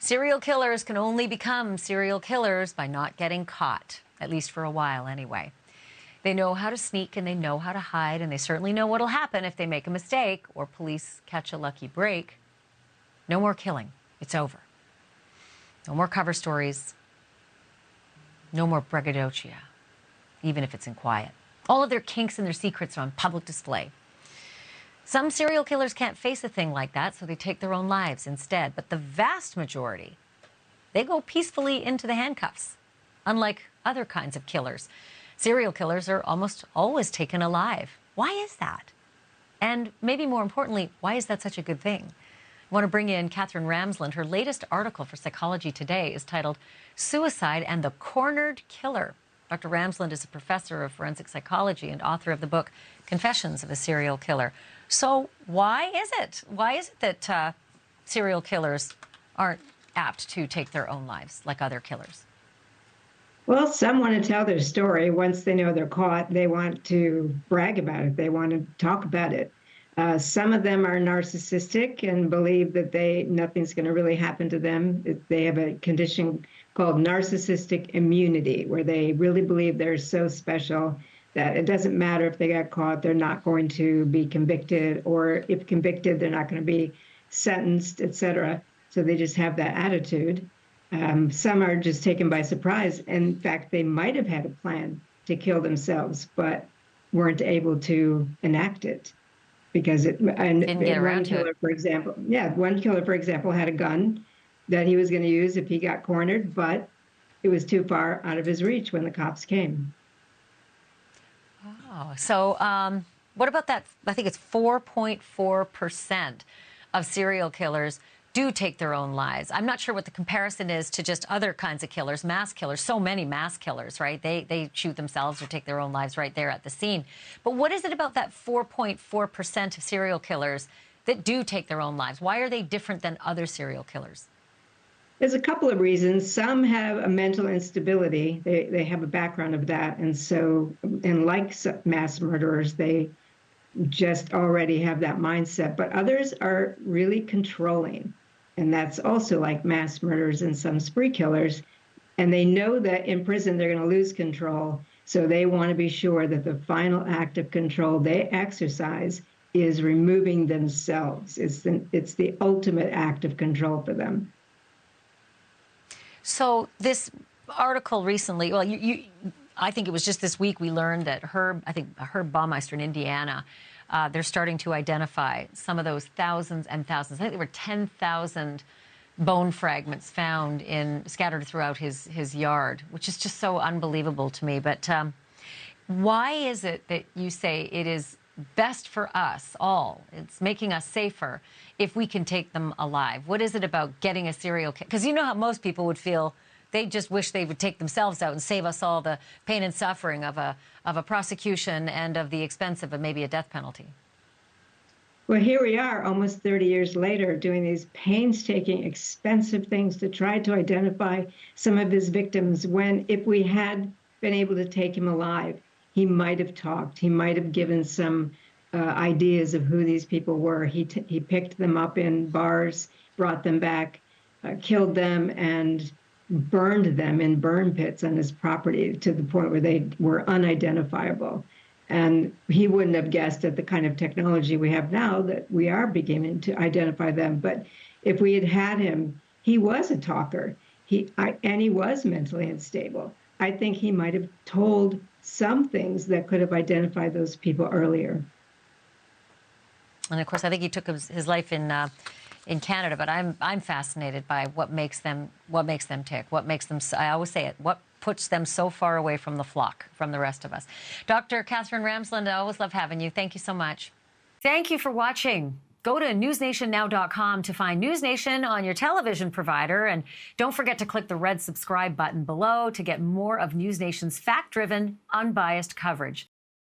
Serial killers can only become serial killers by not getting caught, at least for a while anyway. They know how to sneak and they know how to hide, and they certainly know what'll happen if they make a mistake or police catch a lucky break. No more killing. It's over. No more cover stories. No more braggadocio, even if it's in quiet. All of their kinks and their secrets are on public display. Some serial killers can't face a thing like that, so they take their own lives instead. But the vast majority, they go peacefully into the handcuffs. Unlike other kinds of killers, serial killers are almost always taken alive. Why is that? And maybe more importantly, why is that such a good thing? I want to bring in Katherine Ramsland. Her latest article for Psychology Today is titled Suicide and the Cornered Killer. Dr. Ramsland is a professor of forensic psychology and author of the book Confessions of a Serial Killer. So why is it? Why is it that serial killers aren't apt to take their own lives like other killers? Well, some want to tell their story. Once they know they're caught, they want to brag about it. They want to talk about it. Some of them are narcissistic and believe that nothing's going to really happen to them. They have a condition called narcissistic immunity, where they really believe they're so special that it doesn't matter if they got caught, they're not going to be convicted, or if convicted, they're not going to be sentenced, etc. So they just have that attitude. Some are just taken by surprise. In fact, they might have had a plan to kill themselves, but weren't able to enact it because one killer, for example, had a gun that he was going to use if he got cornered, but it was too far out of his reach when the cops came. Oh, so what about that? I think it's 4.4% of serial killers do take their own lives. I'm not sure what the comparison is to just other kinds of killers, mass killers. So many mass killers, right? They shoot themselves or take their own lives right there at the scene. But what is it about that 4.4% of serial killers that do take their own lives? Why are they different than other serial killers? There's a couple of reasons. Some have a mental instability. They have a background of that. And like mass murderers, they just already have that mindset. But others are really controlling. And that's also like mass murderers and some spree killers. And they know that in prison, they're going to lose control. So they want to be sure that the final act of control they exercise is removing themselves. It's the ultimate act of control for them. So this article recently, well, I think it was just this week we learned that Herb Baumeister in Indiana, they're starting to identify some of those thousands and thousands. I think there were 10,000 bone fragments found scattered throughout his yard, which is just so unbelievable to me. But why is it that you say it is best for us all, it's making us safer, if we can take them alive? What is it about getting a serial killer? Because you know how most people would feel. They just wish they would take themselves out and save us all the pain and suffering of a prosecution and of the expense of maybe a death penalty. Well, here we are almost 30 years later doing these painstaking, expensive things to try to identify some of his victims, when if we had been able to take him alive, he might have talked. He might have given some ideas of who these people were. He picked them up in bars, brought them back, killed them, and burned them in burn pits on his property to the point where they were unidentifiable. And he wouldn't have guessed at the kind of technology we have now that we are beginning to identify them. But if we had had him, he was a talker, and he was mentally unstable. I think he might have told some things that could have identified those people earlier. And of course, I think he took his life in Canada. But I'm fascinated by what makes them tick. What makes them? I always say it. What puts them so far away from the flock, from the rest of us? Dr. Katherine Ramsland, I always love having you. Thank you so much. Thank you for watching. Go to newsnationnow.com to find NewsNation on your television provider. And don't forget to click the red subscribe button below to get more of NewsNation's fact-driven, unbiased coverage.